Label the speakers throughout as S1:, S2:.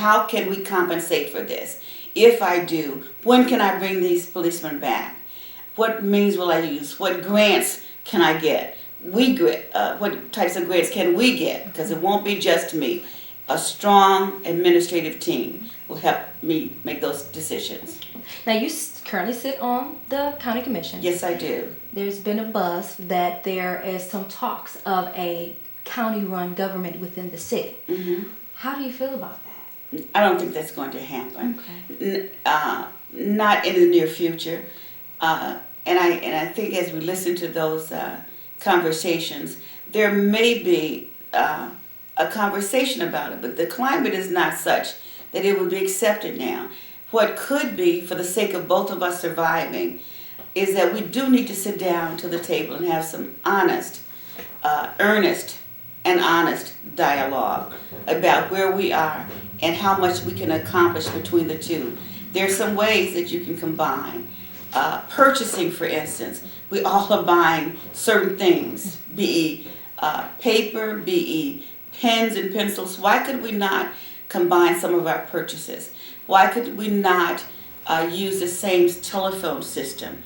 S1: how can we compensate for this? If I do, when can I bring these policemen back? What means will I use? What grants can I get? What types of grants can we get? Because it won't be just me. A strong administrative team will help me make those decisions.
S2: Now, you currently sit on the county commission.
S1: Yes, I do.
S2: There's been a buzz that there is some talks of a county-run government within the city.
S1: Mm-hmm.
S2: How do you feel about that?
S1: I don't think that's going to happen.
S2: Okay.
S1: Not in the near future. And I think as we listen to those conversations, there may be a conversation about it, but the climate is not such that it would be accepted now. What could be, for the sake of both of us surviving, is that we do need to sit down to the table and have some honest, earnest, and honest dialogue about where we are and how much we can accomplish between the two. There are some ways that you can combine. Purchasing, for instance, we all are buying certain things, be it paper, be it pens and pencils. Why could we not combine some of our purchases? Why could we not use the same telephone system?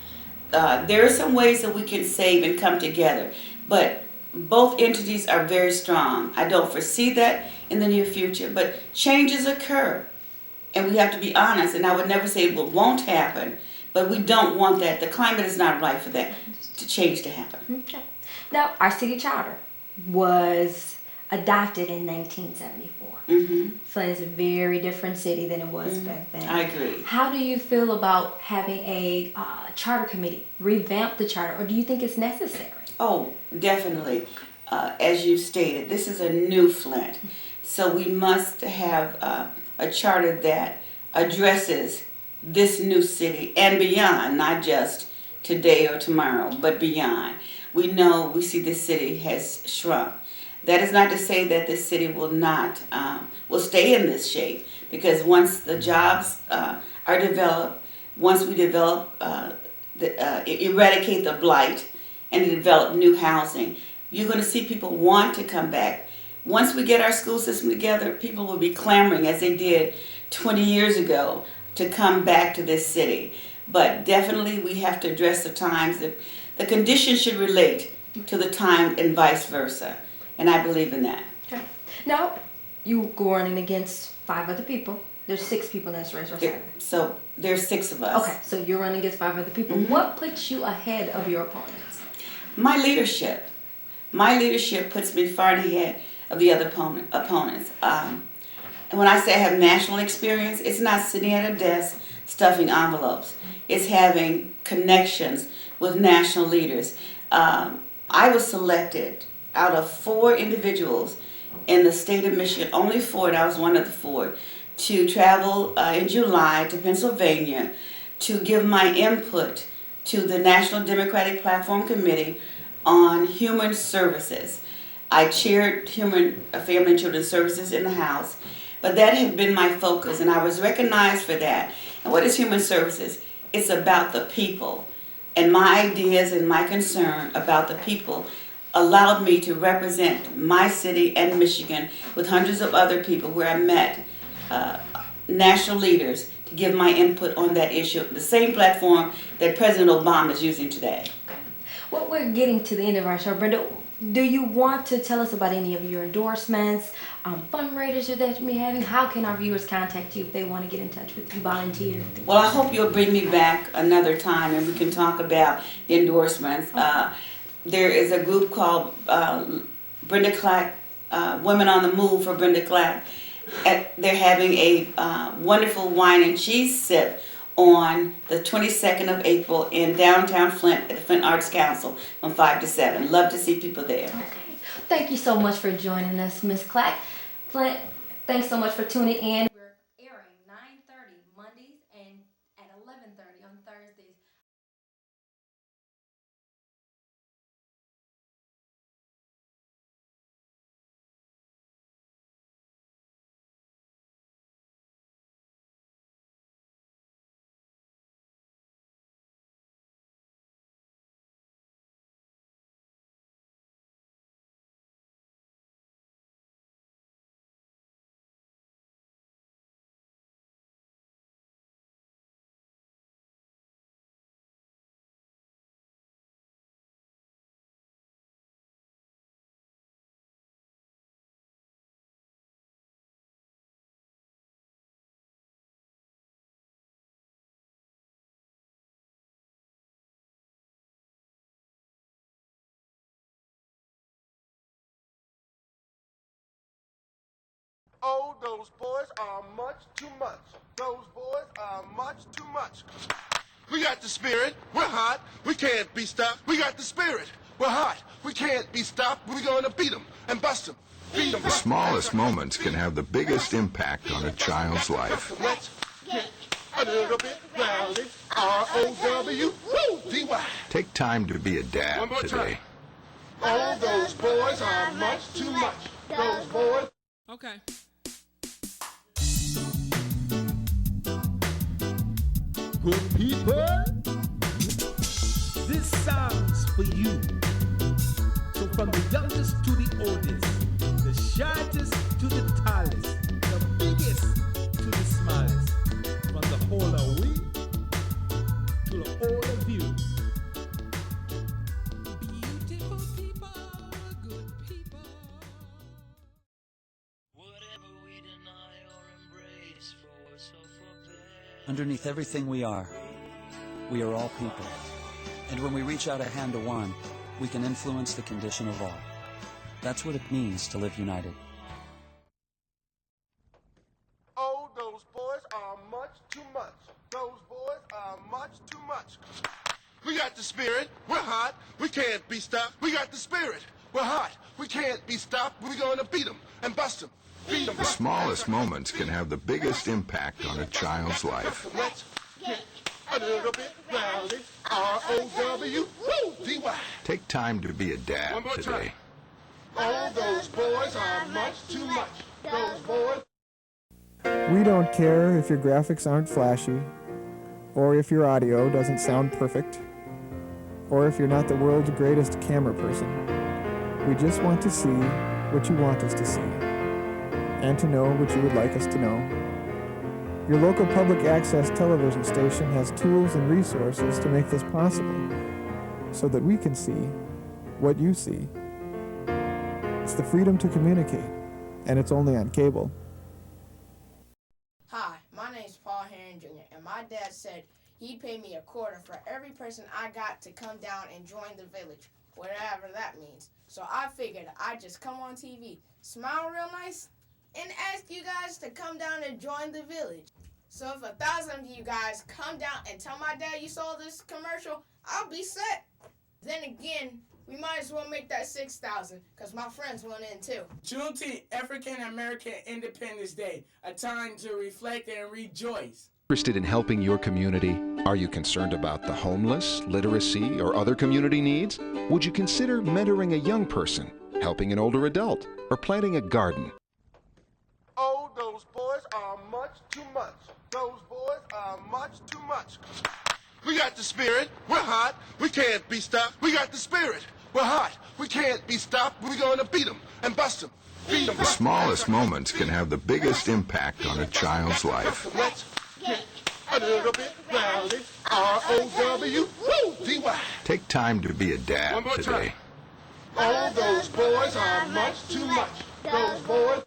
S1: There are some ways that we can save and come together, but both entities are very strong. I don't foresee that in the near future, but changes occur, and we have to be honest, and I would never say it won't happen, but we don't want that. The climate is not right for that to change to happen.
S2: Okay. Now, our city charter was adopted in 1974.
S1: Mm-hmm.
S2: Flint is a very different city than it was back then.
S1: I agree.
S2: How do you feel about having a charter committee revamp the charter, or do you think it's necessary?
S1: Oh, definitely. As you stated, this is a new Flint. So we must have a charter that addresses this new city and beyond, not just today or tomorrow, but beyond. We see this city has shrunk. That is not to say that this city will not, will stay in this shape, because once the jobs are developed, once we develop, eradicate the blight and develop new housing, you're going to see people want to come back. Once we get our school system together, people will be clamoring, as they did 20 years ago, to come back to this city. But definitely we have to address the times. The conditions should relate to the time and vice versa. And I believe in that.
S2: Okay. Now, you go running against 5 other people. There's 6 people in this race, or 7?
S1: So there's 6 of us.
S2: Okay, so you're running against 5 other people.
S1: Mm-hmm.
S2: What puts you ahead of your opponents?
S1: My leadership. My leadership puts me far ahead of the other opponents. And when I say I have national experience, it's not sitting at a desk stuffing envelopes. It's having connections with national leaders. I was selected out of 4 individuals in the state of Michigan, only 4, and I was one of the 4, to travel in July to Pennsylvania to give my input to the National Democratic Platform Committee on Human Services. I chaired Human, Family and Children's Services in the House, but that had been my focus, and I was recognized for that. And what is Human Services? It's about the people, and my ideas and my concern about the people allowed me to represent my city and Michigan with hundreds of other people, where I met national leaders to give my input on that issue, the same platform that President Obama is using today.
S2: Well, we're getting to the end of our show. Brenda, do you want to tell us about any of your endorsements, fundraisers that you're having? How can our viewers contact you if they want to get in touch with you, volunteer?
S1: Well, I hope you'll bring me back another time and we can talk about the endorsements. There is a group called Brenda Clack, Women on the Move for Brenda Clack. They're having a wonderful wine and cheese sip on the 22nd of April in downtown Flint at the Flint Arts Council from 5 to 7. Love to see people there.
S2: Okay. Thank you so much for joining us, Ms. Clack. Flint, thanks so much for tuning in. We're airing 9:30 Mondays and at 11:30 on Thursdays.
S3: Oh, those boys are much too much. Those boys are much too much. We got the spirit, we're hot, we can't be stopped. We got the spirit, we're hot, we can't be stopped. We're gonna beat them and bust them. Beat them.
S4: The smallest moments can have the biggest impact on a child's life.
S3: Let's get a little bit rowdy. R-O-W-D-Y.
S4: Take time to be a
S3: One
S4: dad
S3: more
S4: today.
S3: time. All those boys are much too much. Those boys.
S5: Okay.
S6: Good people, this song's for you. So from the youngest to the oldest, the shortest to the tallest, the biggest to the smallest, from the whole of we to the all of you.
S5: Beautiful people, good people.
S7: Whatever we deny or embrace, for worse or for better.
S8: Underneath everything we are all people. And when we reach out a hand to one, we can influence the condition of all. That's what it means to live united.
S3: Oh, those boys are much too much. Those boys are much too much. We got the spirit, we're hot, we can't be stopped. We got the spirit, we're hot, we can't be stopped. We're gonna beat them and bust them. Beat them.
S4: The smallest moments can have the biggest impact on a child's life.
S3: Let's get a little bit rowdy. R-O-W-D-Y.
S4: Take time to be a
S3: One
S4: dad
S3: more
S4: today.
S3: time. All those boys are much too much. Those boys.
S9: We don't care if your graphics aren't flashy, or if your audio doesn't sound perfect, or if you're not the world's greatest camera person. We just want to see what you want us to see, and to know what you would like us to know. Your local public access television station has tools and resources to make this possible, so that we can see what you see. It's the freedom to communicate, and it's only on cable.
S10: Hi, my name's Paul Herring Jr., and my dad said he'd pay me $0.25 for every person I got to come down and join the village, whatever that means. So I figured I'd just come on TV, smile real nice, and ask you guys to come down and join the village. So if 1,000 of you guys come down and tell my dad you saw this commercial, I'll be set. Then again, we might as well make that 6,000, because my friends want in too.
S11: Juneteenth, African American Independence Day, a time to reflect and rejoice.
S12: Interested in helping your community? Are you concerned about the homeless, literacy, or other community needs? Would you consider mentoring a young person, helping an older adult, or planting a garden?
S3: Oh, those boys are much too much. Those boys are much too much. We got the spirit, we're hot, we can't be stopped. We got the spirit, we're hot, we can't be stopped. We're gonna beat them and bust them. Beat them.
S4: The smallest moments can have the biggest impact on a child's life.
S3: Let's get a little bit rowdy. R-O-W-D-Y.
S4: Take time to be a
S3: One
S4: dad
S3: more
S4: today.
S3: time. All those boys are much too much. Those boys.